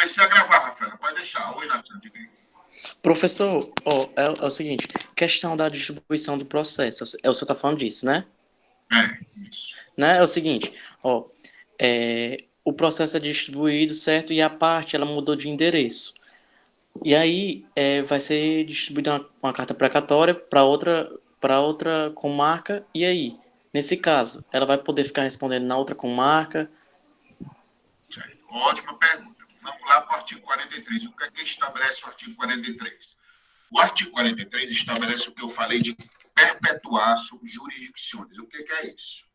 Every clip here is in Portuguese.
comecei a gravar, Rafael. Pode deixar. Oi, Natan. Professor, é o seguinte, questão da distribuição do processo, o senhor está falando disso, né? Isso. Né? É o seguinte, o processo é distribuído, certo? E a parte, ela mudou de endereço. E aí, vai ser distribuída uma carta precatória para outra comarca, e aí? Nesse caso, ela vai poder ficar respondendo na outra comarca? Ótima pergunta. Vamos lá para o artigo 43. O que é que estabelece o artigo 43? O artigo 43 estabelece o que eu falei de perpetuatio jurisdictionis. O que é isso?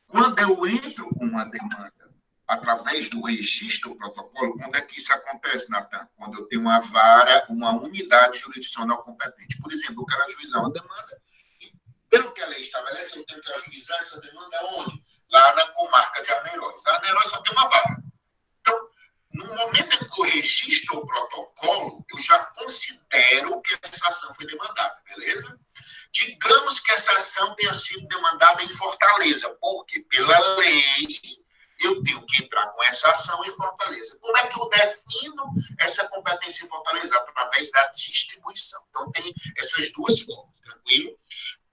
Quando eu entro com uma demanda através do registro do protocolo, quando é que isso acontece, Natan? Quando eu tenho uma vara, uma unidade jurisdicional competente. Por exemplo, eu quero ajuizar uma demanda e, pelo que a lei estabelece, eu tenho que ajuizar essa demanda onde? Lá na comarca de Arneiroz. A Arneiroz só tem uma vara. Então, no momento em que eu registro o protocolo, eu já considero que essa ação foi demandada, beleza? Digamos que essa ação tenha sido demandada em Fortaleza, porque pela lei eu tenho que entrar com essa ação em Fortaleza. Como é que eu defino essa competência em Fortaleza? Através da distribuição. Então, tem essas duas formas, tranquilo?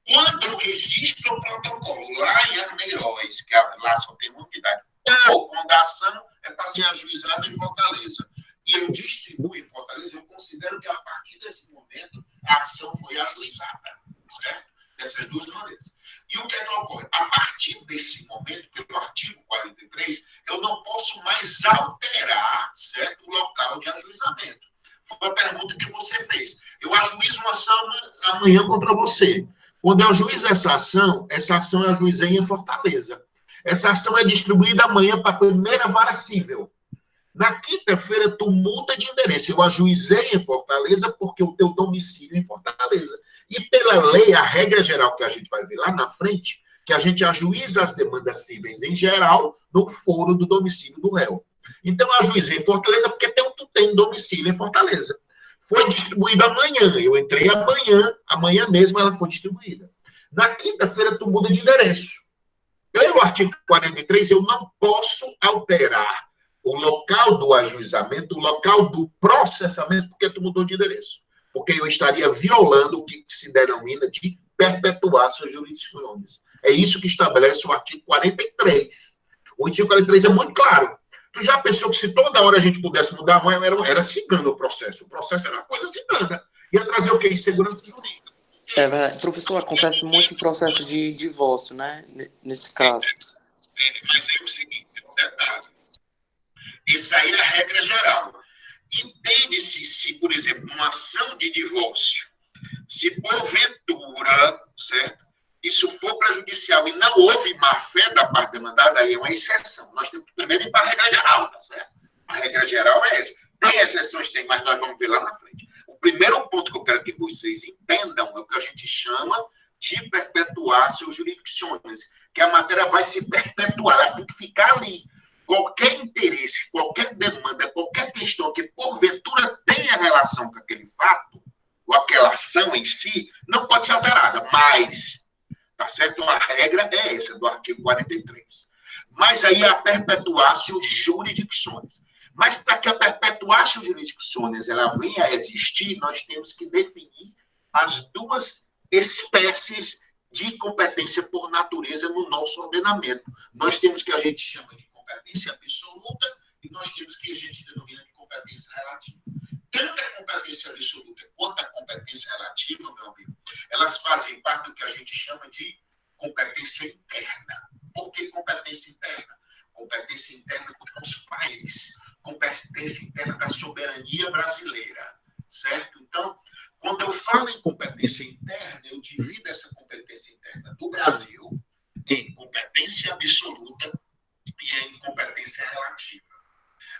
Quando eu registro o protocolo lá em Arneiroz, que lá só tem uma unidade, ou quando a ação é para ser ajuizada em Fortaleza, e eu distribuo em Fortaleza, eu considero que a partir desse momento a ação foi ajuizada, certo? Dessas duas maneiras. E o que é que ocorre? A partir desse momento, pelo artigo 43, eu não posso mais alterar, certo, o local de ajuizamento. Foi a pergunta que você fez. Eu ajuizo uma ação amanhã contra você. Quando eu ajuizo essa ação eu ajuizei em Fortaleza. Essa ação é distribuída amanhã para a primeira vara civil. Na quinta-feira, tu muda de endereço. Eu ajuizei em Fortaleza porque o teu domicílio é em Fortaleza. E pela lei, a regra geral que a gente vai ver lá na frente, que a gente ajuiza as demandas cíveis em geral no foro do domicílio do réu. Então, eu ajuizei em Fortaleza porque tu tem domicílio em Fortaleza. Foi distribuído amanhã. Eu entrei amanhã mesmo ela foi distribuída. Na quinta-feira, tu muda de endereço. Pelo artigo 43, eu não posso alterar o local do ajuizamento, o local do processamento, porque tu mudou de endereço. Porque eu estaria violando o que se denomina de perpetuatio jurisdictionis. É isso que estabelece o artigo 43. O artigo 43 é muito claro. Tu já pensou que se toda hora a gente pudesse mudar, era cigano o processo. O processo era uma coisa cigana. Ia trazer o quê? Insegurança jurídica. É verdade. Professor, acontece muito em processo de divórcio, né? Nesse caso. Mas é o seguinte, detalhe. Isso aí é a regra geral. Entende-se se, por exemplo, uma ação de divórcio, se porventura, certo? Isso for prejudicial e não houve má-fé da parte demandada, aí é uma exceção. Nós temos que primeiro ir para a regra geral, tá certo? A regra geral é essa. Tem exceções, tem, mas nós vamos ver lá na frente. O primeiro ponto que eu quero que vocês entendam é o que a gente chama de perpetuatio jurisdictionis, que a matéria vai se perpetuar, ela tem que ficar ali. Qualquer interesse, qualquer demanda, qualquer questão que porventura tenha relação com aquele fato, ou aquela ação em si, não pode ser alterada, mas, tá certo? A regra é essa, do artigo 43. Mas aí a perpetuatio jurisdictionis. Mas para que a perpetuatio jurisdictionis ela venha a existir, nós temos que definir as duas espécies de competência por natureza no nosso ordenamento. Nós temos que a gente chama de competência absoluta e nós temos que a gente denomina de competência relativa. Tanto a competência absoluta quanto a competência relativa, meu amigo, elas fazem parte do que a gente chama de competência interna. Por que competência interna? Competência interna do nosso país, competência interna da soberania brasileira, certo? Então, quando eu falo em competência interna, eu divido essa competência interna do Brasil em competência absoluta e em competência relativa.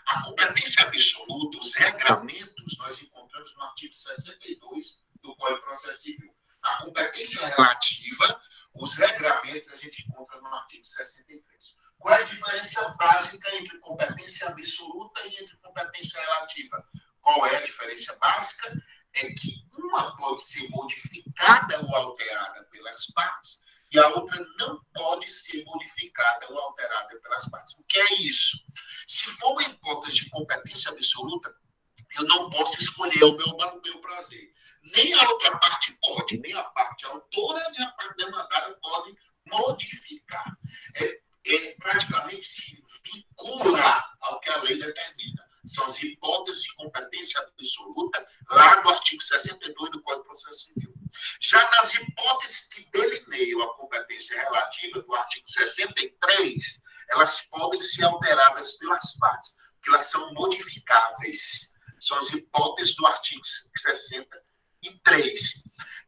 A competência absoluta, os regramentos, nós encontramos no artigo 62 do Código de Processo Civil. A competência relativa, os regramentos, a gente encontra no artigo 63. Qual é a diferença básica entre competência absoluta e entre competência relativa? Qual é a diferença básica? É que uma pode ser modificada ou alterada pelas partes e a outra não pode ser modificada ou alterada pelas partes. O que é isso? Se for uma hipótese de competência absoluta, eu não posso escolher o meu prazer. Nem a outra parte pode, nem a parte autora, nem a parte demandada pode modificar. Praticamente se vincula ao que a lei determina. São as hipóteses de competência absoluta, lá no artigo 62 do Código de Processo Civil. Já nas hipóteses que delineiam a competência relativa do artigo 63, elas podem ser alteradas pelas partes, porque elas são modificáveis. São as hipóteses do artigo 63.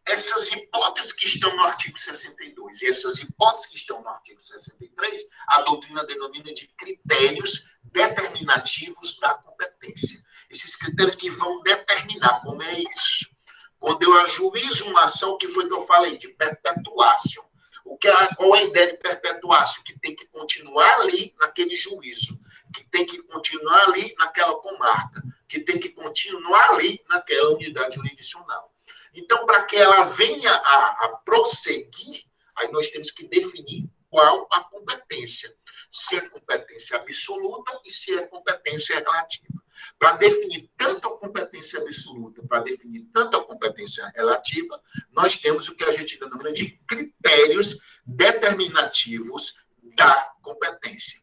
Essas hipóteses que estão no artigo 62 e essas hipóteses que estão no artigo 63, a doutrina denomina de critérios determinativos da competência. Esses critérios que vão determinar como é isso. Quando eu ajuizo uma ação, que foi que eu falei? De perpetuação. Qual é a ideia de perpetuação? Que tem que continuar ali naquele juízo, que tem que continuar ali naquela comarca, que tem que continuar ali naquela unidade jurisdicional. Então, para que ela venha a prosseguir, aí nós temos que definir qual a competência. Se é competência absoluta e se é competência relativa. Para definir tanto a competência absoluta, para definir tanto a competência relativa, nós temos o que a gente denomina de critérios determinativos da competência.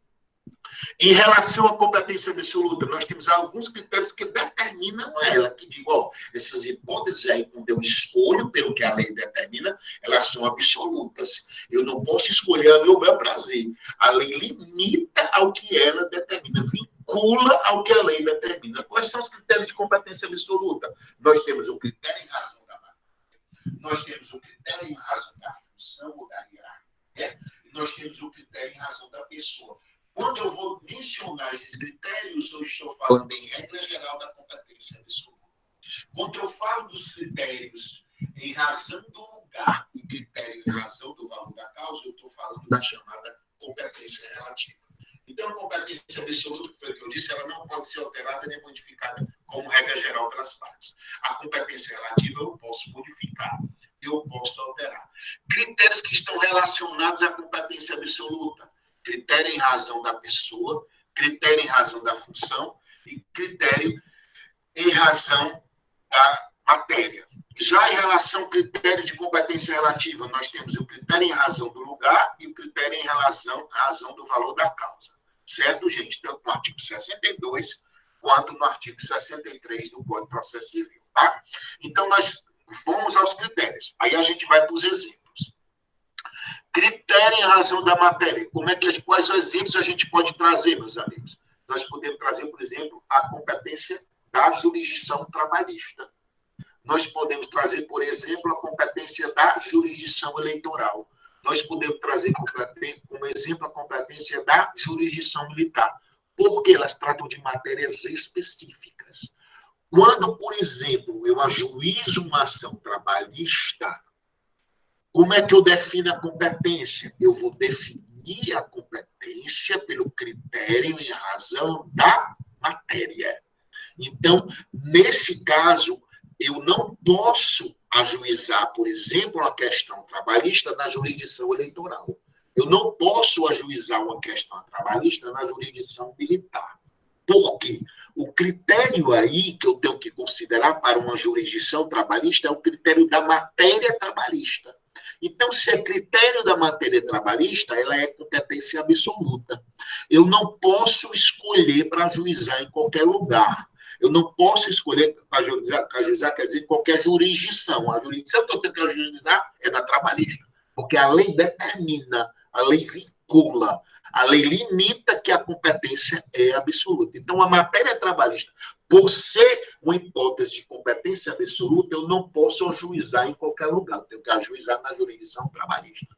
Em relação à competência absoluta, nós temos alguns critérios que determinam ela, que digo, ó, essas hipóteses aí, quando eu escolho pelo que a lei determina, elas são absolutas. Eu não posso escolher a meu bel prazer. A lei limita ao que ela determina, vincula ao que a lei determina. Quais são os critérios de competência absoluta? Nós temos o critério em razão da matéria, nós temos o critério em razão da função ou da hierarquia, e nós temos o critério em razão da pessoa. Quando eu vou mencionar esses critérios, eu estou falando em regra geral da competência absoluta. Quando eu falo dos critérios em razão do lugar e critério em razão do valor da causa, eu estou falando da chamada competência relativa. Então, a competência absoluta, que foi o que eu disse, ela não pode ser alterada nem modificada como regra geral pelas partes. A competência relativa eu posso modificar, eu posso alterar. Critérios que estão relacionados à competência absoluta. Critério em razão da pessoa, critério em razão da função e critério em razão da matéria. Já em relação ao critério de competência relativa, nós temos o critério em razão do lugar e o critério em razão do valor da causa. Certo, gente? Tanto no artigo 62 quanto no artigo 63 do Código de Processo Civil. Tá? Então, nós vamos aos critérios. Aí a gente vai para os exemplos. Critério em razão da matéria. Quais exemplos a gente pode trazer, meus amigos? Nós podemos trazer, por exemplo, a competência da jurisdição trabalhista. Nós podemos trazer, por exemplo, a competência da jurisdição eleitoral. Nós podemos trazer como exemplo a competência da jurisdição militar, porque elas tratam de matérias específicas. Quando, por exemplo, eu ajuizo uma ação trabalhista, como é que eu defino a competência? Eu vou definir a competência pelo critério em razão da matéria. Então, nesse caso, eu não posso ajuizar, por exemplo, a questão trabalhista na jurisdição eleitoral. Eu não posso ajuizar uma questão trabalhista na jurisdição militar. Por quê? O critério aí que eu tenho que considerar para uma jurisdição trabalhista é o critério da matéria trabalhista. Então, se é critério da matéria trabalhista, ela é competência absoluta. Eu não posso escolher para ajuizar em qualquer lugar. Eu não posso escolher para ajuizar, quer dizer, em qualquer jurisdição. A jurisdição que eu tenho que ajuizar é na trabalhista, porque a lei determina, a lei vincula, a lei limita que a competência é absoluta. Então, a matéria trabalhista, por ser uma hipótese de competência absoluta, eu não posso ajuizar em qualquer lugar. Eu tenho que ajuizar na jurisdição trabalhista.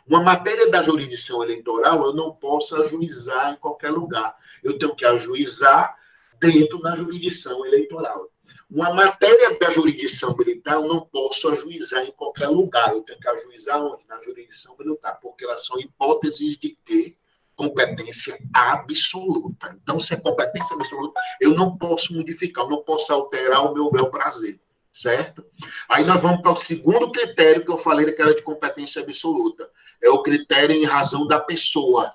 Uma matéria da jurisdição eleitoral, eu não posso ajuizar em qualquer lugar. Eu tenho que ajuizar dentro da jurisdição eleitoral. Uma matéria da jurisdição militar, eu não posso ajuizar em qualquer lugar. Eu tenho que ajuizar onde? Na jurisdição militar, porque elas são hipóteses de ter competência absoluta. Então, se é competência absoluta, eu não posso modificar, eu não posso alterar o meu bel prazer. certo? Aí nós vamos para o segundo critério que eu falei, que era de competência absoluta. É o critério em razão da pessoa.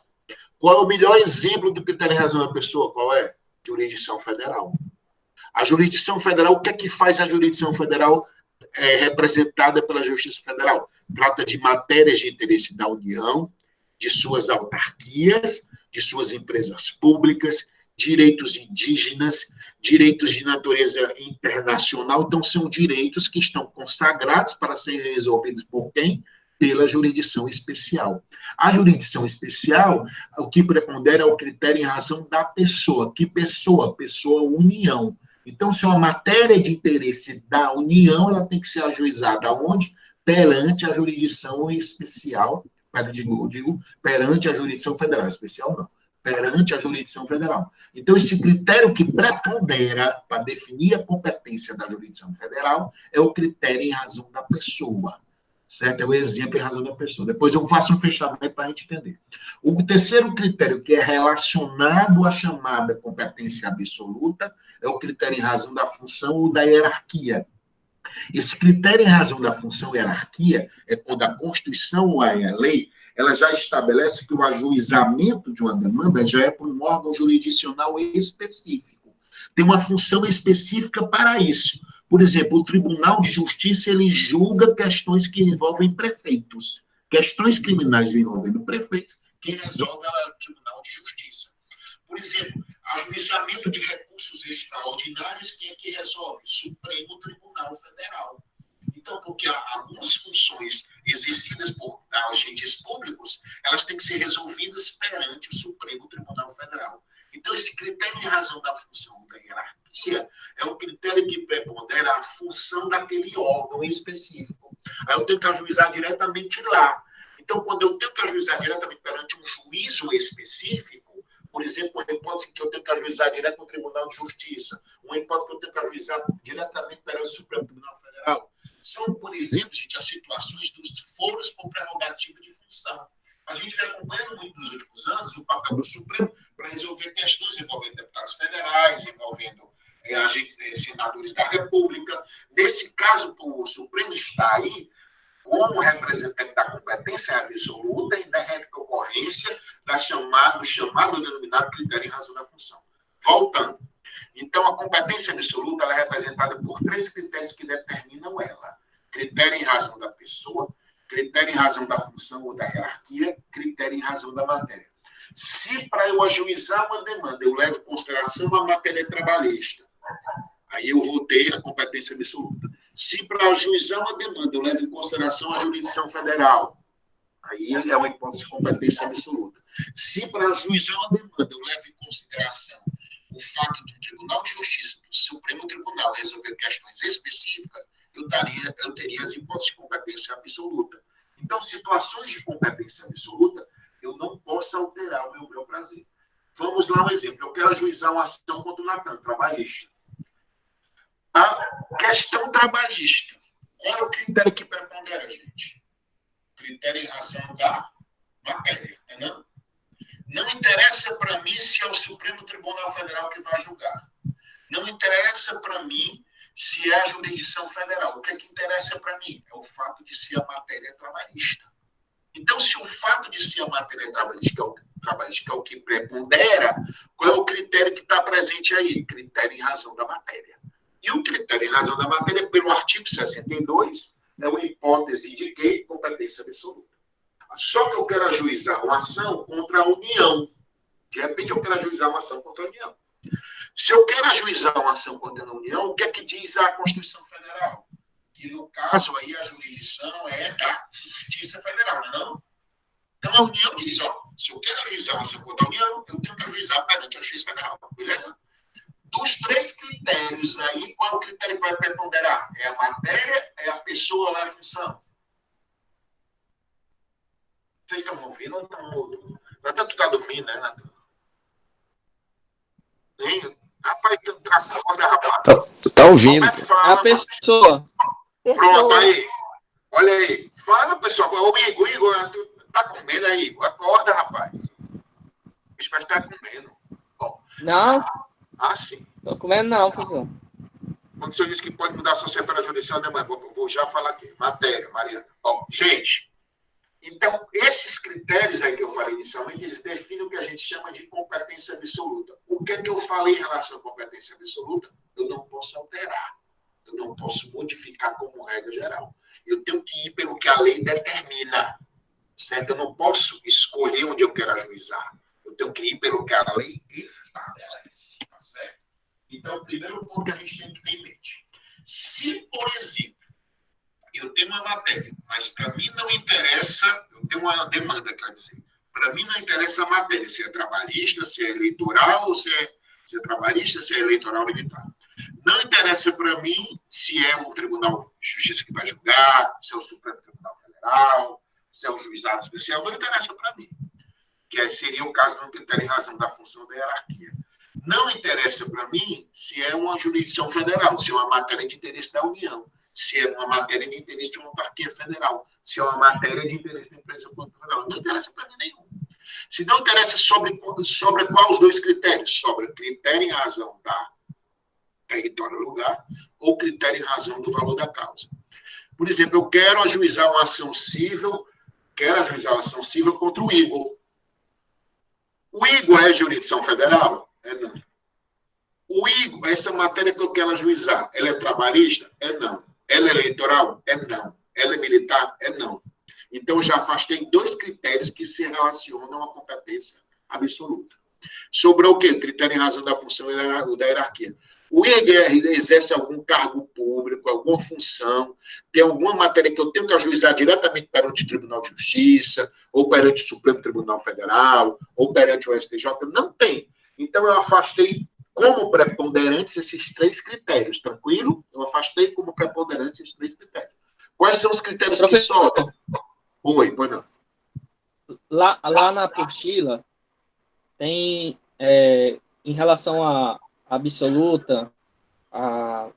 Qual é o melhor exemplo do critério em razão da pessoa? Qual é? Jurisdição federal. A jurisdição federal, o que é que faz a jurisdição federal representada pela Justiça Federal? Trata de matérias de interesse da União, de suas autarquias, de suas empresas públicas, direitos indígenas, direitos de natureza internacional. Então, são direitos que estão consagrados para serem resolvidos por quem? Pela jurisdição especial. A jurisdição especial, o que prepondera é o critério em razão da pessoa. Que pessoa? Pessoa União. Então, se é uma matéria de interesse da União, ela tem que ser ajuizada onde? Perante a jurisdição especial, digo, perante a jurisdição federal. Especial não, perante a jurisdição federal. Então, esse critério que prepondera para definir a competência da jurisdição federal é o critério em razão da pessoa. Certo? É o exemplo em razão da pessoa. Depois eu faço um fechamento para a gente entender. O terceiro critério, que é relacionado à chamada competência absoluta, é o critério em razão da função ou da hierarquia. Esse critério em razão da função e hierarquia é quando a Constituição ou a lei ela já estabelece que o ajuizamento de uma demanda já é por um órgão jurisdicional específico. Tem uma função específica para isso. Por exemplo, o Tribunal de Justiça ele julga questões que envolvem prefeitos. Questões criminais envolvendo prefeitos, quem resolve é o Tribunal de Justiça. Por exemplo, ajuizamento de recursos extraordinários, quem é que resolve? Supremo Tribunal Federal. Então, porque algumas funções exercidas por agentes públicos, elas têm que ser resolvidas perante o Supremo Tribunal Federal. Então, esse critério em razão da função da hierarquia é um critério que prepondera a função daquele órgão específico. Aí eu tenho que ajuizar diretamente lá. Então, quando eu tenho que ajuizar diretamente perante um juízo específico, por exemplo, uma hipótese que eu tenho que ajuizar direto no Tribunal de Justiça, uma hipótese que eu tenho que ajuizar diretamente perante o Supremo Tribunal Federal, são, por exemplo, gente, as situações dos foros por prerrogativa de função. A gente vem acompanhando muito nos últimos anos o papel do Supremo para resolver questões envolvendo deputados federais, envolvendo senadores da República. Nesse caso, o Supremo está aí como representante da competência absoluta e da recorrência do chamado denominado critério em razão da função. Voltando. Então, a competência absoluta ela é representada por 3 critérios que determinam ela. Critério em razão da pessoa, critério em razão da função ou da hierarquia, critério em razão da matéria. Se para eu ajuizar uma demanda eu levo em consideração a matéria trabalhista, aí eu vou ter a competência absoluta. Se para ajuizar uma demanda eu levo em consideração a jurisdição federal, aí é uma hipótese de competência absoluta. Se para ajuizar uma demanda eu levo em consideração o fato do Tribunal de Justiça, do Supremo Tribunal, resolver questões específicas, eu teria as hipóteses de competência absoluta. Então, situações de competência absoluta, eu não posso alterar o meu prazer. Vamos lá um exemplo. Eu quero ajuizar uma ação contra o Natan, trabalhista. A questão trabalhista. Qual é o critério que prepondera, gente? Critério em razão da matéria, entendeu? Não interessa para mim se é o Supremo Tribunal Federal que vai julgar. Não interessa para mim se é a jurisdição federal. O que é que interessa para mim? É o fato de ser a matéria trabalhista. Então, se o fato de ser a matéria trabalhista, que é o que prepondera, qual é o critério que está presente aí? Critério em razão da matéria. E o critério em razão da matéria, pelo artigo 62, é uma hipótese de quê? Competência absoluta. Só que eu quero ajuizar uma ação contra a União. De repente, eu quero ajuizar uma ação contra a União. Se eu quero ajuizar uma ação contra a União, o que é que diz a Constituição Federal? Que, no caso, aí a jurisdição é da Justiça Federal, não é não? Então, a União diz, se eu quero ajuizar uma ação contra a União, eu tenho que ajuizar perante a Justiça Federal. Beleza? Dos 3 critérios aí, qual é o critério que vai preponderar? É a matéria, é a pessoa ou é a função? Vocês estão ouvindo ou estão ouvindo? Natan, tu está dormindo, né, Natan? Rapaz, tu acorda, rapaz. Tá ouvindo. Fala, a pessoa. Pronto, aí. Olha aí. Fala, pessoal. O Igor, tu tá comendo aí, Igor. Acorda, rapaz. O bicho vai estar comendo. Bom. Não, Sim. tô comendo não, professor. Quando o senhor disse que pode mudar só se é para né, mãe? Vou já falar aqui. Matéria, Mariana. Bom, gente, então, esses critérios aí que eu falei inicialmente, eles definem o que a gente chama de competência absoluta. O que é que eu falei em relação à competência absoluta? Eu não posso alterar. Eu não posso modificar como regra geral. Eu tenho que ir pelo que a lei determina. Certo? Eu não posso escolher onde eu quero ajuizar. Eu tenho que ir pelo que a lei estabelece. Tá certo? Então, o primeiro ponto que a gente tem que ter em mente. Se, por exemplo, eu tenho uma matéria, mas para mim não interessa, eu tenho uma demanda, quer dizer, para mim não interessa a matéria, se é trabalhista, se é eleitoral, se é trabalhista, se é eleitoral militar. Não interessa para mim se é o Tribunal de Justiça que vai julgar, se é o Supremo Tribunal Federal, se é o Juizado Especial, não interessa para mim. Que seria o caso do critério em razão da função da hierarquia. Não interessa para mim se é uma jurisdição federal, se é uma matéria de interesse da União, se é uma matéria de interesse de uma autarquia federal, se é uma matéria de interesse da empresa pública federal. Não interessa para mim nenhum. Se não interessa sobre quais os dois critérios? Sobre o critério em razão da território lugar ou critério em razão do valor da causa. Por exemplo, eu quero ajuizar uma ação civil contra o Igor. O Igor é jurisdição federal? É não. O Igor, essa matéria que eu quero ajuizar, ela é trabalhista? É não. Ela é eleitoral? É não. Ela é militar? É não. Então, já afastei dois critérios que se relacionam à competência absoluta. Sobrou o quê? Critério em razão da função e da hierarquia. O IEGR exerce algum cargo público, alguma função, tem alguma matéria que eu tenho que ajuizar diretamente perante o Tribunal de Justiça, ou perante o Supremo Tribunal Federal, ou perante o STJ? Não tem. Então, eu afastei como preponderantes esses três critéririos, tranquilo? Eu afastei como preponderantes esses três critérios. Quais são os critérios que sobram? Oi, pois não. Lá na apostila, tem, em relação à absoluta, a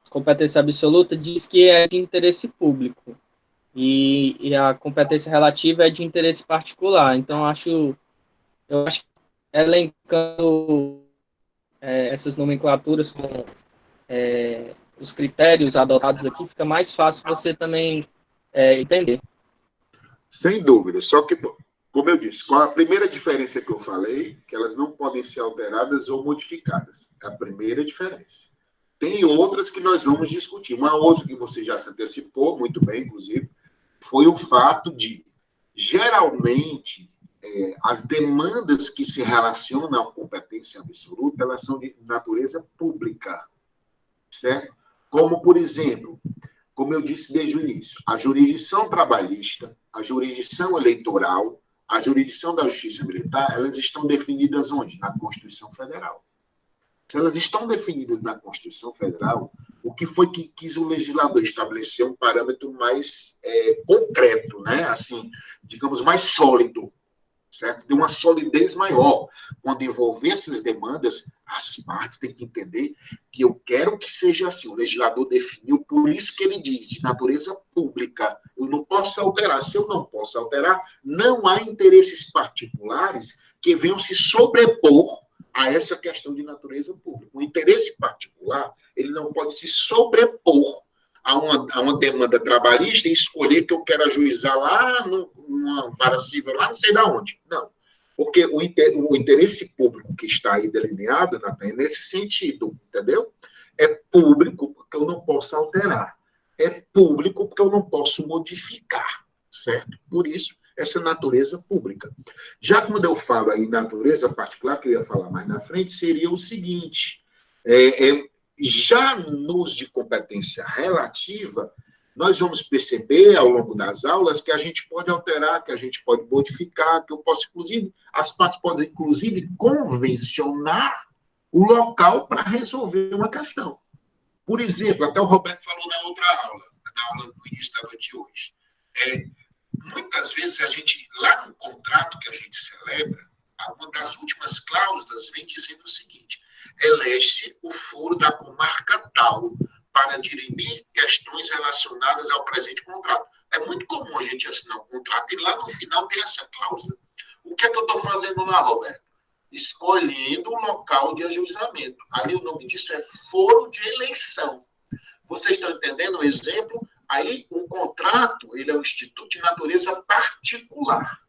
competência absoluta, diz que é de interesse público e a competência relativa é de interesse particular. Então, eu acho que elencando essas nomenclaturas com os critérios adotados aqui, fica mais fácil você também entender. Sem dúvida, só que, como eu disse, qual a primeira diferença que eu falei? Que elas não podem ser alteradas ou modificadas. É a primeira diferença. Tem outras que nós vamos discutir. Uma outra que você já se antecipou, muito bem, inclusive, foi o fato de, geralmente, as demandas que se relacionam à competência absoluta, elas são de natureza pública, certo? Como, por exemplo, como eu disse desde o início, a jurisdição trabalhista, a jurisdição eleitoral, a jurisdição da justiça militar, elas estão definidas onde? Na Constituição Federal. Se elas estão definidas na Constituição Federal, o que foi que quis o legislador estabelecer um parâmetro mais concreto, né? Assim, digamos, mais sólido, certo? De uma solidez maior. Quando envolver essas demandas, as partes têm que entender que eu quero que seja assim. O legislador definiu, por isso que ele diz, de natureza pública. Eu não posso alterar. Se eu não posso alterar, não há interesses particulares que venham se sobrepor a essa questão de natureza pública. O interesse particular, ele não pode se sobrepor a uma demanda trabalhista e escolher que eu quero ajuizar lá numa vara civil, lá não sei de onde. Não. Porque o interesse público que está aí delineado, Natan, é nesse sentido, entendeu? É público porque eu não posso alterar. É público porque eu não posso modificar, certo? Por isso, essa natureza pública. Já quando eu falo aí natureza particular, que eu ia falar mais na frente, seria o seguinte, já nos de competência relativa, nós vamos perceber ao longo das aulas que a gente pode alterar, que a gente pode modificar, que eu posso, inclusive, as partes podem, inclusive, convencionar o local para resolver uma questão. Por exemplo, até o Roberto falou na outra aula, na aula do início da noite de hoje. Muitas vezes a gente, lá no contrato que a gente celebra, uma das últimas cláusulas vem dizendo o seguinte: elege-se o foro da comarca tal para dirimir questões relacionadas ao presente contrato. É muito comum a gente assinar um contrato e lá no final tem essa cláusula. O que é que eu estou fazendo lá, Roberto? Escolhendo o local de ajuizamento. Ali o nome disso é foro de eleição. Vocês estão entendendo o exemplo? Aí, um contrato, ele é um instituto de natureza particular.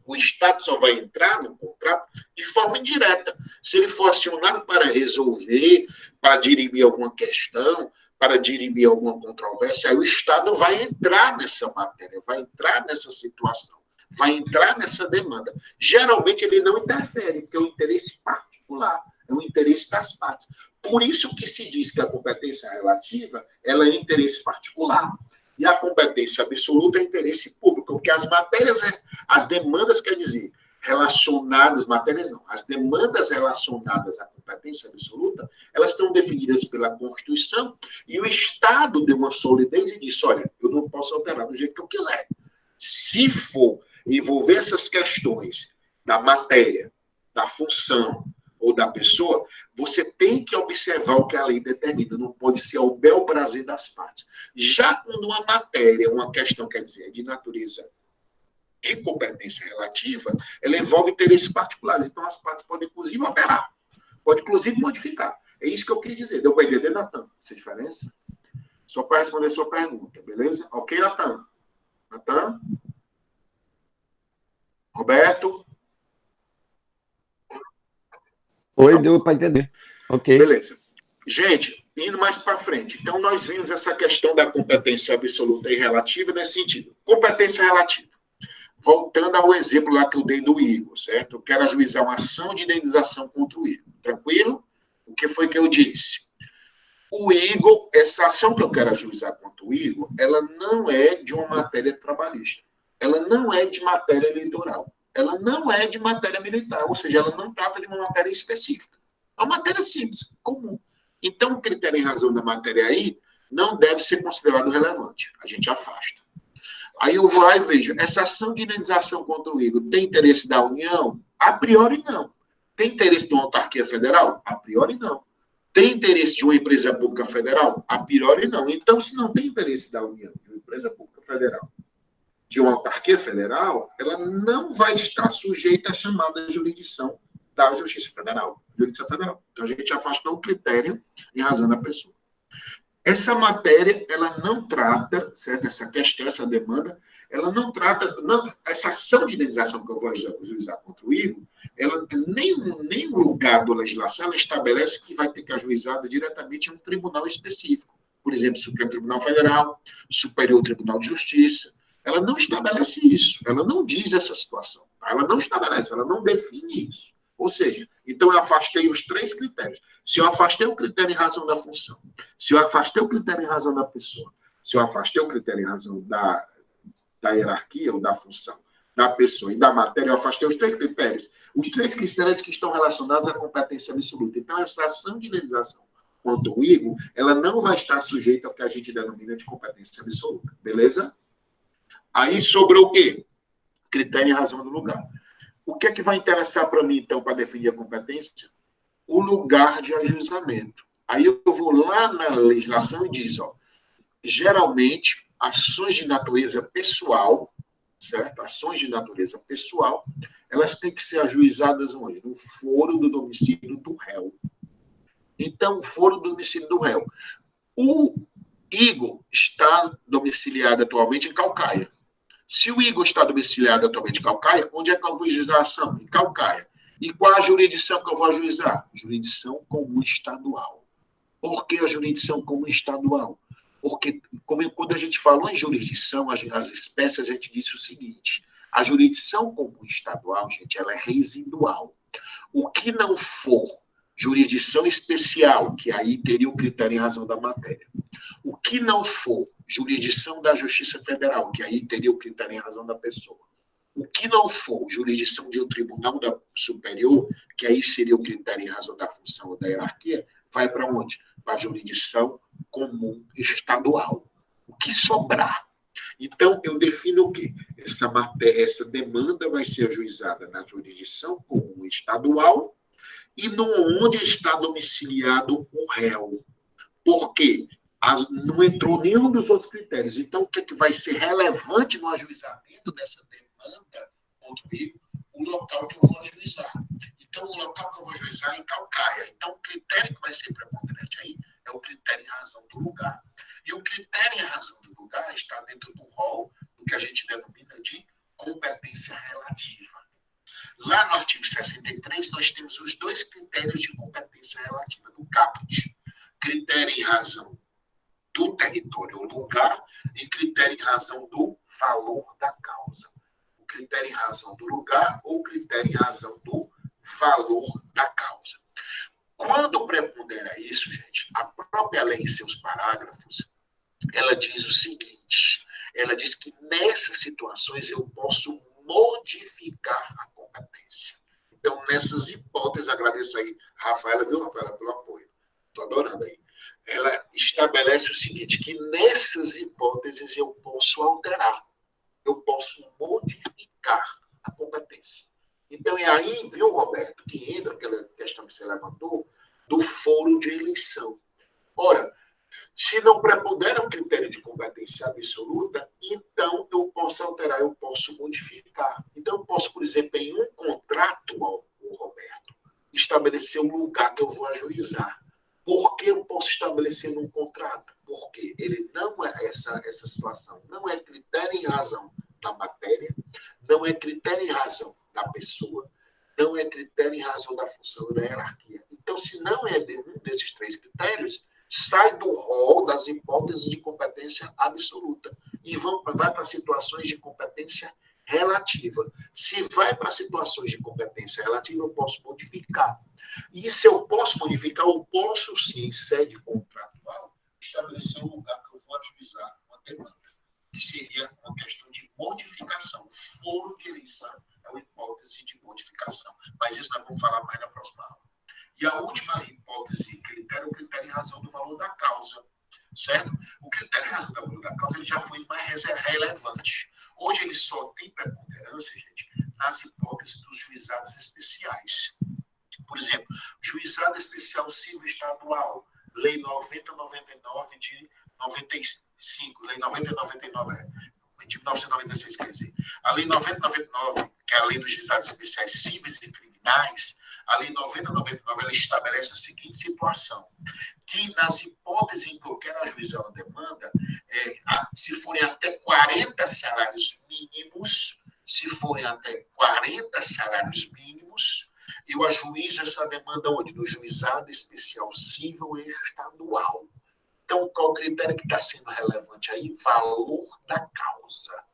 O Estado só vai entrar no contrato de forma indireta. Se ele for acionado para resolver, para dirimir alguma questão, para dirimir alguma controvérsia, aí o Estado vai entrar nessa matéria, vai entrar nessa situação, vai entrar nessa demanda. Geralmente, ele não interfere, porque é um interesse particular, é um interesse das partes. Por isso que se diz que a competência relativa ela é interesse particular. E a competência absoluta é interesse público, porque as matérias, as demandas, quer dizer, relacionadas, matérias não, as demandas relacionadas à competência absoluta, elas estão definidas pela Constituição, e o Estado deu uma solidez e disse, olha, eu não posso alterar do jeito que eu quiser. Se for envolver essas questões da matéria, da função ou da pessoa, você tem que observar o que a lei determina, não pode ser ao bel prazer das partes. Já quando uma matéria, uma questão, quer dizer, é de natureza de competência relativa, ela envolve interesses particulares. Então, as partes podem, inclusive, alterar, pode, inclusive, modificar. É isso que eu quis dizer. Deu para entender, Natan? Essa diferença? Só para responder a sua pergunta, beleza? Ok, Natan? Natan? Roberto? Oi, deu para entender. Ok. Beleza. Gente, indo mais para frente. Então, nós vimos essa questão da competência absoluta e relativa nesse sentido. Competência relativa. Voltando ao exemplo lá que eu dei do Igor, certo? Eu quero ajuizar uma ação de indenização contra o Igor. Tranquilo? O que foi que eu disse? O Igor, essa ação que eu quero ajuizar contra o Igor, ela não é de uma matéria trabalhista. Ela não é de matéria eleitoral. Ela não é de matéria militar. Ou seja, ela não trata de uma matéria específica. É uma matéria simples, comum. Então, o critério em razão da matéria aí não deve ser considerado relevante. A gente afasta. Aí eu vou lá e vejo, essa ação de indenização contra o Igor tem interesse da União? A priori, não. Tem interesse de uma autarquia federal? A priori, não. Tem interesse de uma empresa pública federal? A priori, não. Então, se não tem interesse da União, de uma empresa pública federal, de uma autarquia federal, ela não vai estar sujeita à chamada jurisdição da Justiça Federal. Justiça Federal. Então, a gente afastou o critério em razão da pessoa. Essa matéria, ela não trata, certo? Essa questão, essa demanda, ela não trata, não, essa ação de indenização que eu vou ajuizar contra o Igor, ela, nem lugar da legislação ela estabelece que vai ter que ajuizada diretamente em um tribunal específico. Por exemplo, Supremo Tribunal Federal, Superior Tribunal de Justiça. Ela não estabelece isso, ela não diz essa situação. Ela não estabelece, ela não define isso. Ou seja, então eu afastei os três critérios. Se eu afastei o critério em razão da função, se eu afastei o critério em razão da pessoa, se eu afastei o critério em razão da hierarquia ou da função da pessoa e da matéria, eu afastei os três critérios. Os três critérios que estão relacionados à competência absoluta. Então, essa ação de indenização contra o Igor, ela não vai estar sujeita ao que a gente denomina de competência absoluta. Beleza? Aí sobrou o quê? Critério em razão do lugar. O que é que vai interessar para mim, então, para definir a competência? O lugar de ajuizamento. Aí eu vou lá na legislação e diz, ó, geralmente, ações de natureza pessoal, certo? Ações de natureza pessoal, elas têm que ser ajuizadas onde? No foro do domicílio do réu. Então, foro do domicílio do réu. O Igor está domiciliado atualmente em Calcaia. Se o Igor está domiciliado atualmente em Calcaia, onde é que eu vou ajuizar a ação? Em Calcaia. E qual a jurisdição que eu vou ajuizar? Jurisdição comum estadual. Por que a jurisdição comum estadual? Porque, quando a gente falou em jurisdição, as espécies, a gente disse o seguinte, a jurisdição comum estadual, gente, ela é residual. O que não for jurisdição especial, que aí teria o critério em razão da matéria. O que não for jurisdição da Justiça Federal, que aí teria o critério em razão da pessoa. O que não for jurisdição de um tribunal superior, que aí seria o critério em razão da função ou da hierarquia, vai para onde? Para a jurisdição comum estadual. O que sobrar? Então, eu defino o quê? Essa demanda vai ser ajuizada na jurisdição comum estadual e onde está domiciliado o réu. Por quê? Não entrou nenhum dos outros critérios. Então, o que é que vai ser relevante no ajuizamento dessa demanda contra o Igor? O local que eu vou ajuizar. Então, o local que eu vou ajuizar é em Calcaia. Então, o critério que vai ser preponderante aí é o critério em razão do lugar. E o critério em razão do lugar está dentro do rol do que a gente denomina de competência relativa. Lá no artigo 63, nós temos os dois critérios de competência relativa do caput. Critério em razão do território ou lugar e critério em razão do valor da causa. O critério em razão do lugar ou critério em razão do valor da causa. Quando prepondera isso, gente, a própria lei em seus parágrafos, ela diz o seguinte, ela diz que nessas situações eu posso modificar a competência. Então, nessas hipóteses, agradeço aí a Rafaela, viu, Rafaela, pelo apoio. Estou adorando aí. Ela estabelece o seguinte, que nessas hipóteses eu posso alterar, eu posso modificar a competência. Então, é aí, viu, Roberto, que entra aquela questão que você levantou, do foro de eleição. Ora, se não prepondera um critério de competência absoluta, então eu posso alterar, eu posso modificar. Então, eu posso, por exemplo, em um contrato, o Roberto, estabelecer o lugar que eu vou ajuizar. Por que eu posso estabelecer num contrato? Porque ele não é essa situação, não é critério em razão da matéria, não é critério em razão da pessoa, não é critério em razão da função e da hierarquia. Então, se não é de um desses três critérios, sai do rol das hipóteses de competência absoluta e vai para situações de competência relativa. Se vai para situações de competência relativa, eu posso modificar. E se eu posso modificar, eu posso, sim, em sede contratual, estabelecer um lugar que eu vou ajuizar uma demanda, que seria uma questão de modificação. Foro de eleição é uma hipótese de modificação. Mas isso nós vamos falar mais na próxima aula. E a última hipótese, critério, é o critério em razão do valor da causa, certo? O critério em razão do valor da causa ele já foi mais relevante. Hoje ele só tem preponderância, gente, nas hipóteses dos juizados especiais. Por exemplo, juizado especial civil estadual, lei 9099 de 95, lei 9099 de 1996, quer dizer. A lei 9099, que é a lei dos juizados especiais cíveis e criminais, a lei 9099, ela estabelece a seguinte situação, que nas hipóteses em que eu quero ajuizar uma demanda, se forem até 40 salários mínimos, eu ajuizo essa demanda onde? No juizado especial civil e estadual. Então, qual o critério que está sendo relevante aí? Valor da causa.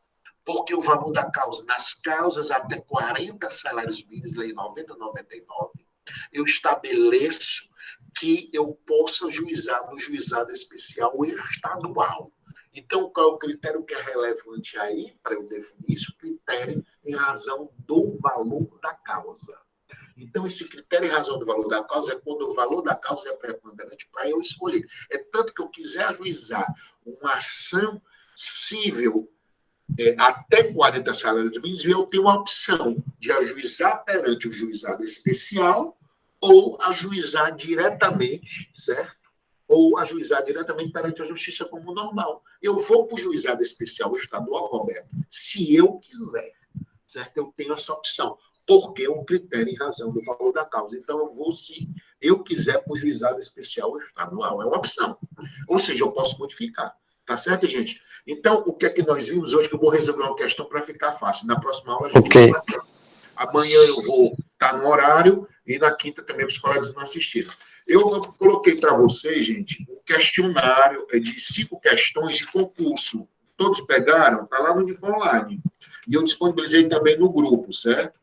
Porque o valor da causa, nas causas até 40 salários mínimos, lei 9099, eu estabeleço que eu possa juizar no juizado especial estadual. Então, qual é o critério que é relevante aí, para eu definir isso? Critério em razão do valor da causa. Então, esse critério em razão do valor da causa é quando o valor da causa é preponderante para eu escolher. É tanto que eu quiser ajuizar uma ação civil até 40 salários mínimos, eu tenho a opção de ajuizar perante o juizado especial ou ajuizar diretamente, certo? Ou ajuizar diretamente perante a justiça como normal. Eu vou para o juizado especial estadual, Roberto, se eu quiser, certo? Eu tenho essa opção, porque é um critério em razão do valor da causa. Então, eu vou, se eu quiser, para o juizado especial estadual. É uma opção. Ou seja, eu posso modificar. Tá certo, gente? Então, o que é que nós vimos hoje, que eu vou resolver uma questão para ficar fácil. Na próxima aula, a gente vai bater. Amanhã eu vou estar no horário e na quinta também os colegas não assistiram. Eu coloquei para vocês, gente, um questionário de 5 questões de concurso. Todos pegaram? Está lá no Unifor Online. E eu disponibilizei também no grupo, certo?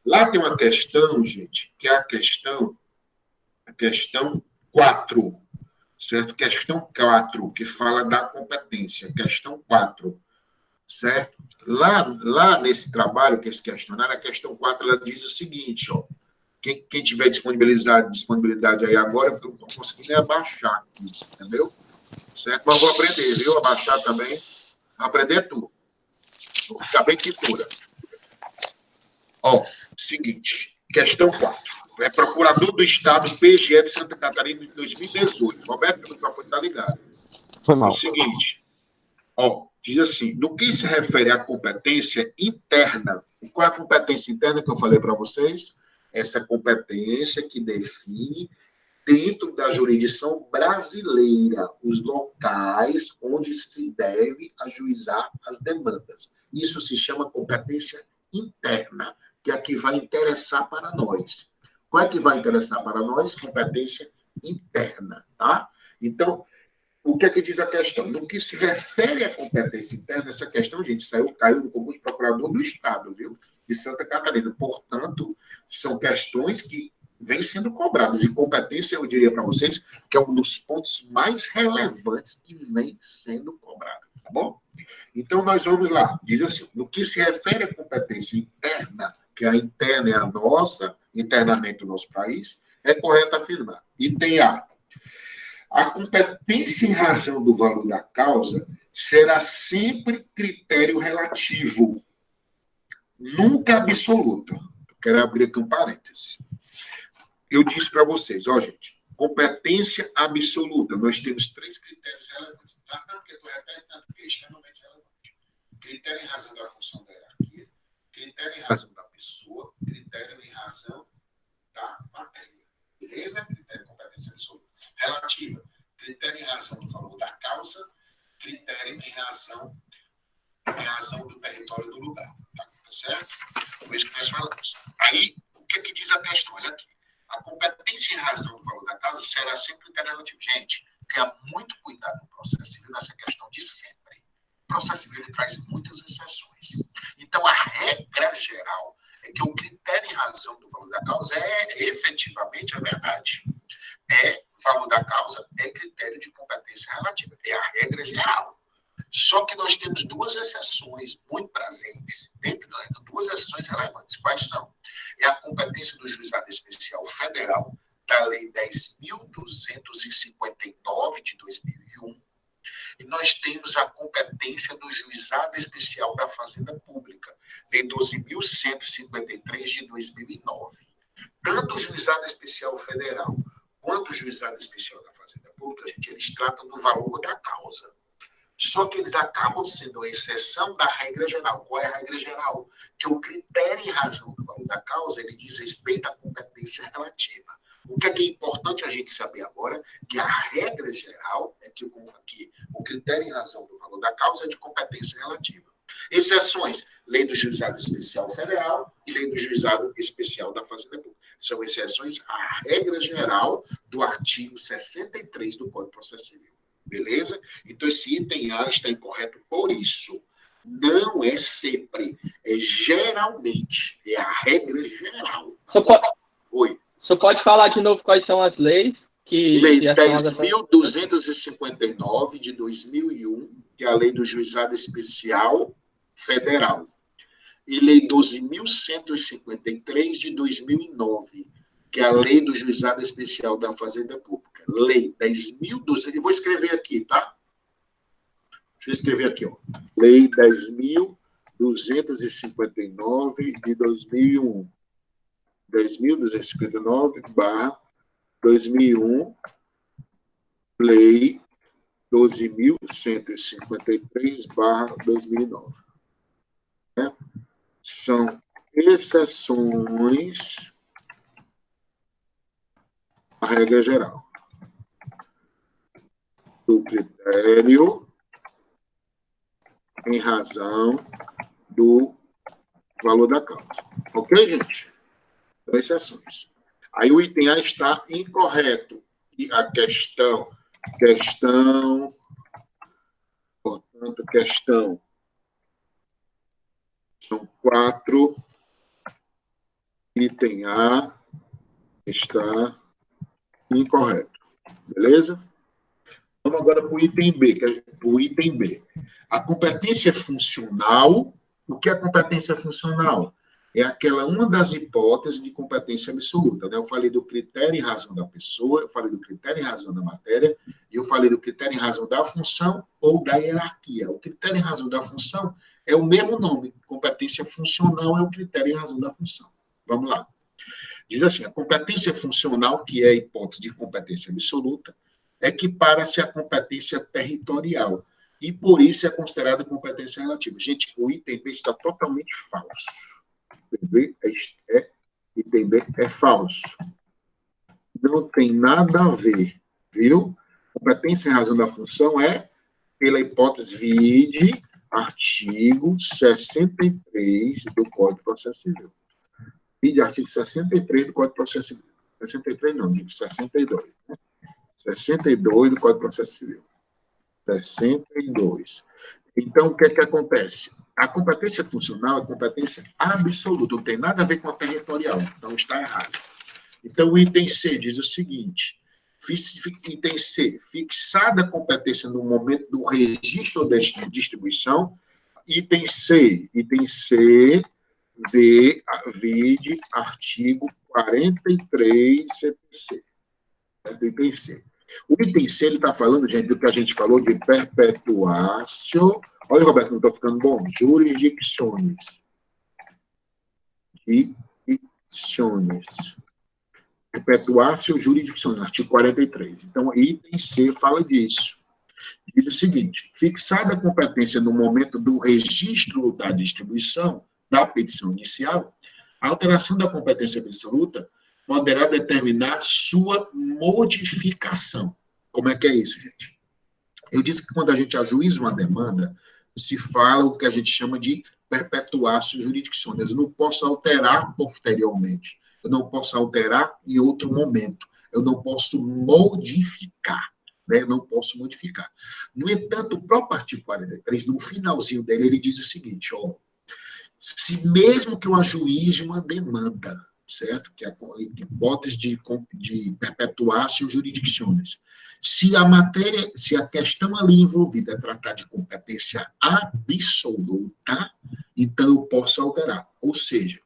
Lá tem uma questão, gente, que é a questão 4. Certo? Questão 4, que fala da competência. Questão 4, certo? Lá nesse trabalho, que é esse questionário, a questão 4, ela diz o seguinte, ó. Quem tiver disponibilidade aí agora, eu não consigo nem abaixar aqui, entendeu? Certo? Mas vou aprender, viu? Abaixar também. Aprender tudo. Vou ficar bem pintura. Ó, seguinte. Questão 4. É procurador do Estado, PGE de Santa Catarina, de 2018. Roberto, o microfone está ligado. Foi mal. É o seguinte, ó, diz assim, no que se refere à competência interna, e qual é a competência interna que eu falei para vocês? Essa competência que define dentro da jurisdição brasileira, os locais onde se deve ajuizar as demandas. Isso se chama competência interna, que é a que vai interessar para nós. Qual é que vai interessar para nós? Competência interna, tá? Então, o que é que diz a questão? No que se refere à competência interna, essa questão, gente, caiu no concurso procurador do Estado, viu? De Santa Catarina. Portanto, são questões que vêm sendo cobradas. E competência, eu diria para vocês, que é um dos pontos mais relevantes que vem sendo cobrado, tá bom? Então, nós vamos lá. Diz assim, no que se refere à competência interna, que a interna é a nossa, internamente do nosso país, é correto afirmar. Item A. A competência em razão do valor da causa será sempre critério relativo, nunca absoluta. Quero abrir aqui um parêntese. Eu disse para vocês, ó, gente, competência absoluta. Nós temos 3 critérios relevantes. Não porque eu repete, não porque é extremamente relevante. Critério em razão da função da hierarquia, critério em razão da pessoa, critério em razão da matéria. Beleza? Critério de competência absoluta. Relativa. Critério em razão do valor da causa, critério em razão do território do lugar. Tá certo? Foi isso que nós falamos. Aí, o que diz a questão? Olha aqui. A competência em razão do valor da causa será sempre critério relativo. Gente, tenha muito cuidado no processo civil nessa questão de sempre. O processo civil ele traz muitas exceções. Então, a regra geral é que o critério em razão do valor da causa é efetivamente a verdade. O valor da causa é critério de competência relativa. É a regra geral. Só que nós temos 2 exceções muito presentes. Dentro de 2 exceções relevantes. Quais são? É a competência do Juizado Especial Federal da Lei 10.259 de 2001. E nós temos a competência do Juizado Especial da Fazenda Pública, Lei 12.153 de 2009. Tanto o Juizado Especial Federal quanto o Juizado Especial da Fazenda Pública, gente, eles tratam do valor da causa. Só que eles acabam sendo a exceção da regra geral. Qual é a regra geral? Que o critério em razão do valor da causa, ele diz respeito à competência relativa. O que é importante a gente saber agora? Que a regra geral é que o critério em razão do valor da causa é de competência relativa. Exceções, lei do Juizado Especial Federal e lei do Juizado Especial da Fazenda Pública. São exceções à regra geral do artigo 63 do Código de Processo Civil. Beleza? Então, esse item A está incorreto por isso. Não é sempre, é geralmente. É a regra geral. Oi. Você pode falar de novo quais são as leis? Lei 10.259 de 2001, que é a lei do Juizado Especial Federal. E lei 12.153 de 2009, que é a lei do Juizado Especial da Fazenda Pública. Lei 10.200, eu vou escrever aqui, tá? Deixa eu escrever aqui, ó. Lei 10.259 de 2001. 10.259/2001, Lei 12.153/2009. São exceções à regra geral do critério em razão do valor da causa. Ok, gente? Exceções. Aí o item A está incorreto. E a portanto, são 4. Item A está incorreto. Beleza? Vamos agora para o item B, que é o item B. A competência funcional. O que é competência funcional? É uma das hipóteses de competência absoluta. Né? Eu falei do critério em razão da pessoa, eu falei do critério em razão da matéria, e eu falei do critério em razão da função ou da hierarquia. O critério em razão da função é o mesmo nome. Competência funcional é o critério em razão da função. Vamos lá. Diz assim, a competência funcional, que é a hipótese de competência absoluta, equipara-se à competência territorial. E, por isso, é considerada competência relativa. Gente, o item B está totalmente falso. Item B é falso. Não tem nada a ver, viu? Competência em razão da função é pela hipótese vide artigo 63 do Código de Processo Civil. Vide artigo 63 do Código de Processo Civil. 63 não, digo 62. Né? 62 do Código de Processo Civil. 62. Então, o que é que acontece? A competência funcional é competência absoluta, não tem nada a ver com a territorial, então está errado. Então, o item C diz o seguinte, item C, fixada a competência no momento do registro da distribuição, item C, vide artigo 43 CPC. Item C. O item C, ele está falando, gente, do que a gente falou de perpetuatio. Olha, Roberto, não estou ficando bom. Jurisdicciones. Perpetuatio jurisdicciones, artigo 43. Então, item C fala disso. Diz o seguinte, fixada a competência no momento do registro da distribuição da petição inicial, a alteração da competência absoluta poderá determinar sua modificação. Como é que é isso, gente? Eu disse que quando a gente ajuiza uma demanda, se fala o que a gente chama de perpetuatio jurisdictiones. Eu não posso alterar posteriormente. Eu não posso alterar em outro momento. Eu não posso modificar. Né? Eu não posso modificar. No entanto, o próprio artigo 43, no finalzinho dele, ele diz o seguinte, ó, se mesmo que eu ajuize uma demanda, certo? Que é a hipótese de perpetuatio jurisdictiones. Se a questão ali envolvida é tratar de competência absoluta, então eu posso alterar. Ou seja,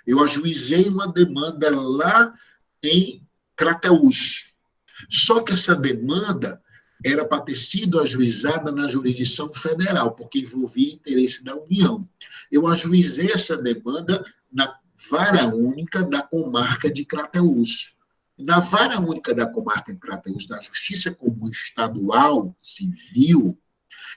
eu ajuizei uma demanda lá em Crateús. Só que essa demanda era para ter sido ajuizada na jurisdição federal, porque envolvia interesse da União. Eu ajuizei essa demanda na vara única da comarca de Crateús. Na vara única da comarca de Crateús, da Justiça Comum Estadual Civil,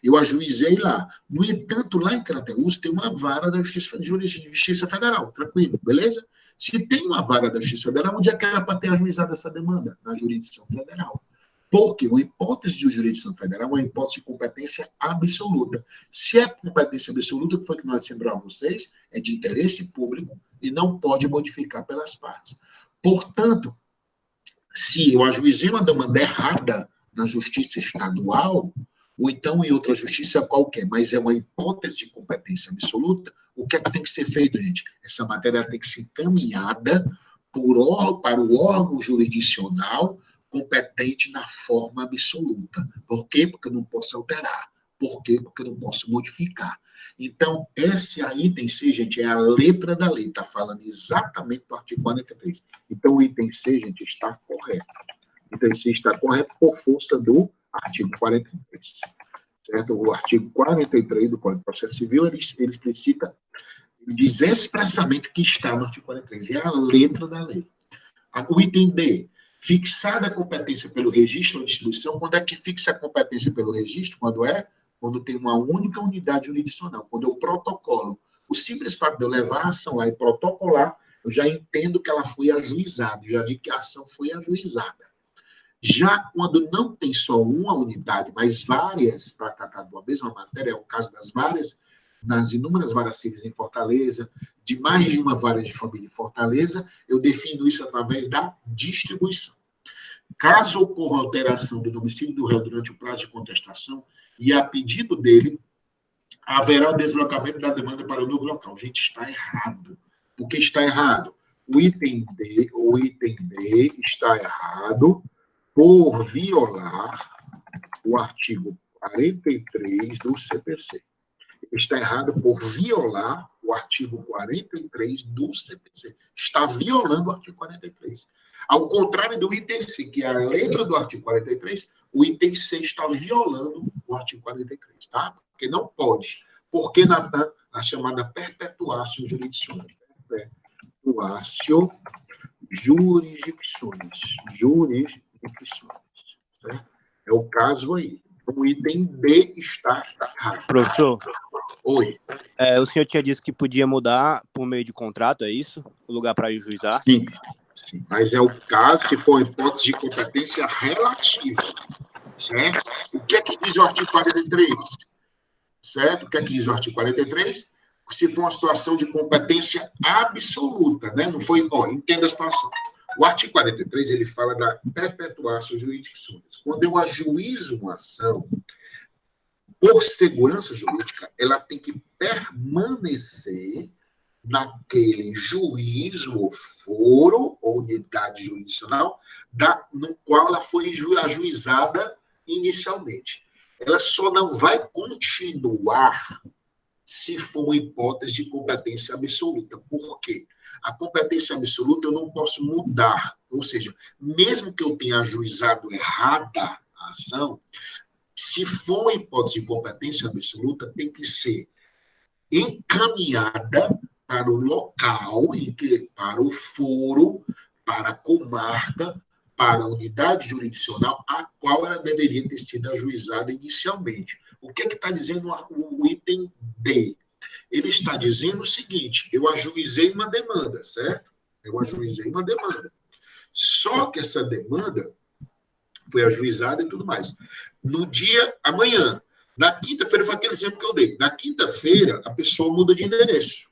eu ajuizei lá. No entanto, lá em Crateús tem uma vara da Justiça Federal, tranquilo, beleza? Se tem uma vara da Justiça Federal, onde é que era para ter ajuizado essa demanda? Na jurisdição federal. Porque uma hipótese de jurisdição federal é uma hipótese de competência absoluta. Se é competência absoluta, o que foi que nós dissemos para vocês, é de interesse público e não pode modificar pelas partes. Portanto, se eu ajuizei uma demanda errada na justiça estadual, ou então em outra justiça qualquer, mas é uma hipótese de competência absoluta, o que é que tem que ser feito, gente? Essa matéria tem que ser encaminhada para o órgão jurisdicional competente na forma absoluta. Por quê? Porque eu não posso alterar. Por quê? Porque eu não posso modificar. Então, esse item C, gente, é a letra da lei, está falando exatamente do artigo 43. Então, o item C, gente, está correto. O item C está correto por força do artigo 43. Certo? O artigo 43 do Código de Processo Civil, ele explicita, ele diz expressamente que está no artigo 43, é a letra da lei. O item D, fixada a competência pelo registro ou distribuição, quando é que fixa a competência pelo registro? Quando tem uma única unidade jurisdicional, quando eu protocolo. O simples fato de eu levar a ação lá e protocolar, eu já entendo que ela foi ajuizada, já digo que a ação foi ajuizada. Já quando não tem só uma unidade, mas várias para tratar de uma mesma matéria, é o caso nas inúmeras varas cíveis em Fortaleza, de mais de uma vara de família em Fortaleza, eu defino isso através da distribuição. Caso ocorra alteração do domicílio do réu durante o prazo de contestação e a pedido dele, haverá o deslocamento da demanda para o novo local. Gente, está errado. Por que está errado? O item D está errado por violar o artigo 43 do CPC. Está errado por violar o artigo 43 do CPC. Está violando o artigo 43. Ao contrário do item C, que é a letra do artigo 43, o item C está violando o artigo 43, tá? Porque não pode. Porque, Natan, a chamada perpetuatio jurisdictiones. Perpetuatio jurisdictiones. Certo? É o caso aí. O item D está errado. Professor? Oi. O senhor tinha dito que podia mudar por meio de contrato, é isso? O lugar para juizar? Sim, mas é o caso se for hipótese de competência relativa, certo? O que é que diz o artigo 43? Certo? O que é que diz o artigo 43? Se for uma situação de competência absoluta, né? Não foi... entenda a situação. O artigo 43, ele fala da perpetuatio jurisdictionis. Quando eu ajuizo uma ação, por segurança jurídica, ela tem que permanecer naquele juízo ou foro ou unidade jurisdicional no qual ela foi ajuizada inicialmente. Ela só não vai continuar se for uma hipótese de competência absoluta. Por quê? A competência absoluta eu não posso mudar. Ou seja, mesmo que eu tenha ajuizado errada a ação, se for uma hipótese de competência absoluta, tem que ser encaminhada para o local, para o foro, para a comarca, para a unidade jurisdicional, a qual ela deveria ter sido ajuizada inicialmente. O que está dizendo o item D? Ele está dizendo o seguinte: eu ajuizei uma demanda, certo? Eu ajuizei uma demanda. Só que essa demanda foi ajuizada e tudo mais. No dia, amanhã, na quinta-feira, foi aquele exemplo que eu dei. Na quinta-feira, a pessoa muda de endereço,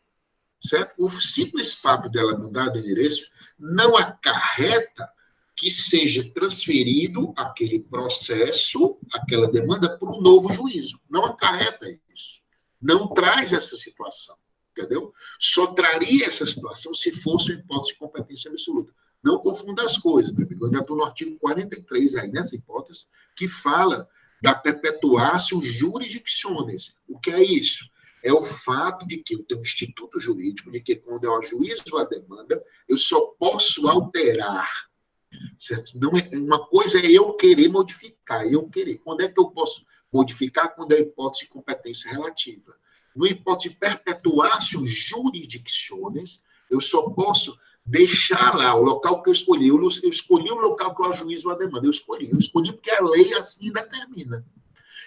certo? O simples fato dela mudar de endereço não acarreta que seja transferido aquele processo, aquela demanda, para um novo juízo. Não acarreta isso. Não traz essa situação, entendeu? Só traria essa situação se fosse uma hipótese de competência absoluta. Não confunda as coisas, meu amigo. Eu ainda estou no artigo 43, aí, nessa hipótese, que fala da perpetuatio jurisdictionis. O que é isso? É o fato de que eu tenho um instituto jurídico, de que quando eu ajuizo a demanda, eu só posso alterar. Certo? Não é, uma coisa é eu querer modificar, eu querer. Quando é que eu posso modificar? Quando é a hipótese de competência relativa. No hipótese de perpetuatio jurisdictionis, eu só posso deixar lá o local que eu escolhi. Eu escolhi o local que eu ajuizo a demanda. Eu escolhi porque a lei assim determina.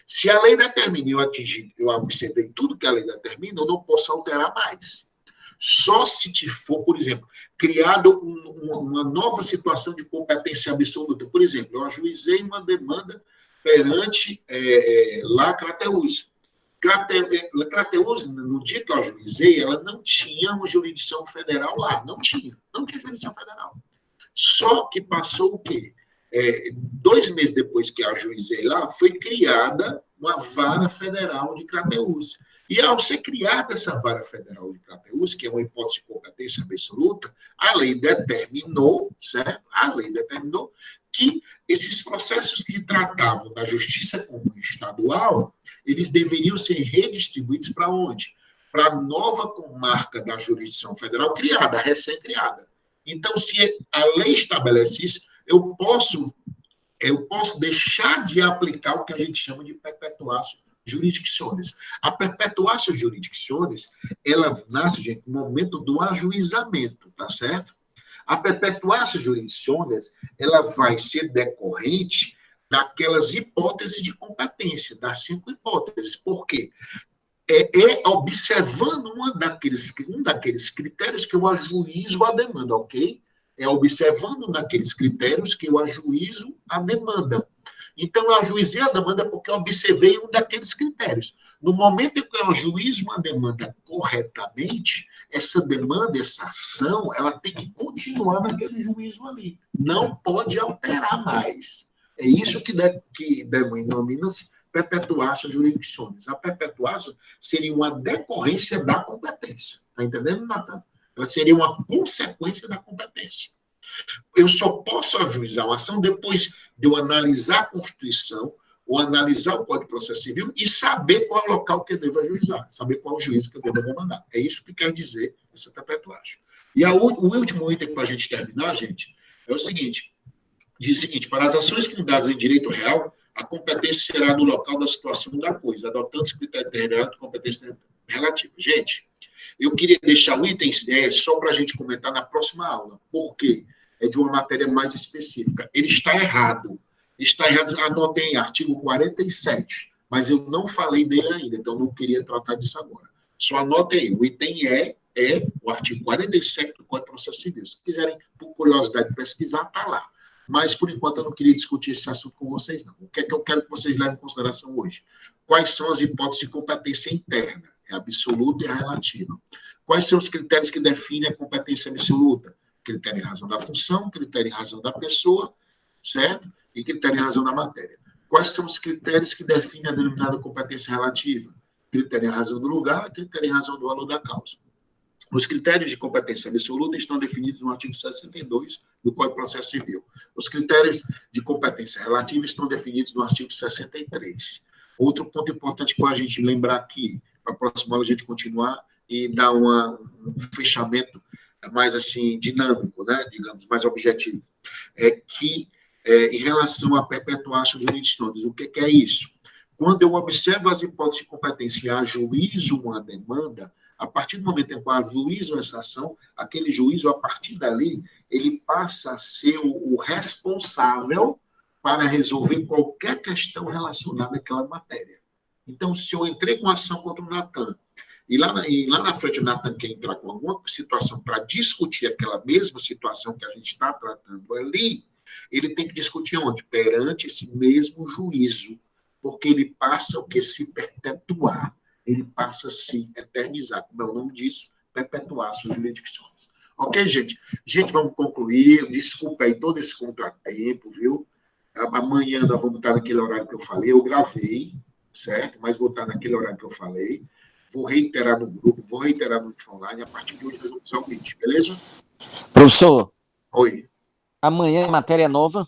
Se a lei determina e eu observei tudo que a lei determina, eu não posso alterar mais. Só se for, por exemplo, criado uma nova situação de competência absoluta. Por exemplo, eu ajuizei uma demanda perante lá Crateús. Crateús, no dia que eu ajuizei, ela não tinha uma jurisdição federal lá. Não tinha jurisdição federal. Só que passou o quê? 2 meses depois que eu ajuizei lá, foi criada uma vara federal de Crateús. E ao ser criada essa vara federal de Crateús, que é uma hipótese de competência absoluta, a lei determinou, certo? A lei determinou que esses processos que tratavam da justiça comum estadual, eles deveriam ser redistribuídos para onde? Para a nova comarca da jurisdição federal criada, recém-criada. Então, se a lei estabelece isso, eu posso deixar de aplicar o que a gente chama de perpetuatio jurisdictionis. A perpetuatio jurisdictionis, ela nasce, gente, no momento do ajuizamento, tá certo? A perpetuatio jurisdictionis, ela vai ser decorrente daquelas hipóteses de competência, das 5 hipóteses. Por quê? Observando um daqueles critérios que eu ajuizo a demanda, ok? É observando naqueles critérios que eu ajuizo a demanda. Então, eu ajuizei a demanda porque eu observei um daqueles critérios. No momento em que eu ajuizo uma demanda corretamente, essa demanda, essa ação, ela tem que continuar naquele juízo ali. Não pode alterar mais. É isso que denomina-se perpetuatio jurisdictionis. A perpetuatio seria uma decorrência da competência. Está entendendo, Natan? Ela seria uma consequência da competência. Eu só posso ajuizar uma ação depois de eu analisar a Constituição ou analisar o Código de Processo Civil e saber qual é o local que eu devo ajuizar, saber qual é o juízo que eu devo demandar. É isso que quer dizer essa perpetuatio. E o último item para a gente terminar, gente, é o seguinte. Diz o seguinte: para as ações fundadas em direito real, a competência será no local da situação da coisa, adotando-se critério real de competência relativa. Gente, eu queria deixar o item só para a gente comentar na próxima aula. Por quê? É de uma matéria mais específica. Ele está errado. Está errado, anotem artigo 47, mas eu não falei dele ainda, então não queria tratar disso agora. Só anotem aí, o item é o artigo 47 do Código de Processo Civil. Se quiserem, por curiosidade, pesquisar, está lá. Mas, por enquanto, eu não queria discutir esse assunto com vocês, não. O que é que eu quero que vocês levem em consideração hoje? Quais são as hipóteses de competência interna? É absoluta e relativa. Quais são os critérios que definem a competência absoluta? Critério em razão da função, critério em razão da pessoa, certo? E critério em razão da matéria. Quais são os critérios que definem a denominada competência relativa? Critério em razão do lugar, critério em razão do valor da causa. Os critérios de competência absoluta estão definidos no artigo 62 do Código de Processo Civil. Os critérios de competência relativa estão definidos no artigo 63. Outro ponto importante para a gente lembrar aqui, para a próxima aula a gente continuar e dar um fechamento mais assim dinâmico, né, digamos, mais objetivo, é que em relação a perpetuação jurisdiciones, o que é isso? Quando eu observo as hipóteses de competência e ajuizo uma demanda, a partir do momento em que eu ajuizo essa ação, aquele juízo, a partir dali, ele passa a ser o responsável para resolver qualquer questão relacionada àquela matéria. Então, se eu entrei com ação contra o Natan, e lá na frente o Natan quer entrar com alguma situação para discutir aquela mesma situação que a gente está tratando ali, ele tem que discutir onde? Perante esse mesmo juízo, porque ele passa o que? Se perpetuar, ele passa a se eternizar. Como é o nome disso? Perpetuar suas jurisdições. Ok, gente? Gente, vamos concluir. Desculpa aí todo esse contratempo, viu? Amanhã nós vamos estar naquele horário que eu falei. Eu gravei, certo? Mas vou estar naquele horário que eu falei. Vou reiterar no grupo, vou reiterar no online. A partir de hoje nós vamos usar o Meet, beleza? Professor, Oi. amanhã é matéria nova?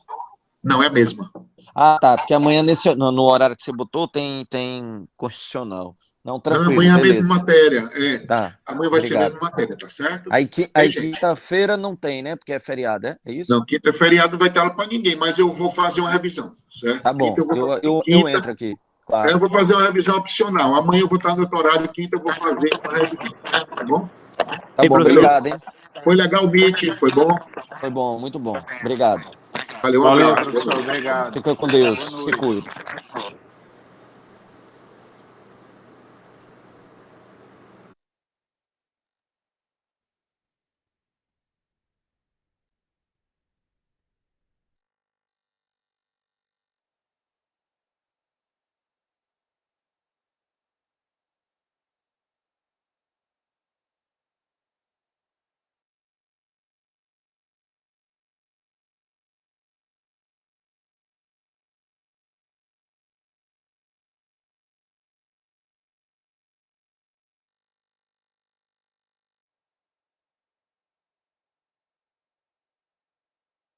Não, é a mesma. Ah, tá, porque amanhã no horário que você botou tem constitucional. Não, tranquilo, não, amanhã é a beleza. mesma matéria. Tá, amanhã vai ser a obrigado. mesma matéria, tá certo? Aí gente? quinta-feira não tem, né? Porque é feriado, é isso? Não, quinta é feriado, não vai ter aula para ninguém, mas eu vou fazer uma revisão, certo? Tá bom, eu entro aqui, claro. Eu vou fazer uma revisão opcional. Amanhã eu vou estar no outro horário, quinta eu vou fazer uma revisão, tá bom? Tá bom, obrigado, hein? Foi legal o meet, foi bom? Foi bom, muito bom. Obrigado. Valeu, um Valeu, abraço. professor, obrigado. Fica com Deus, Boa se noite. cuida.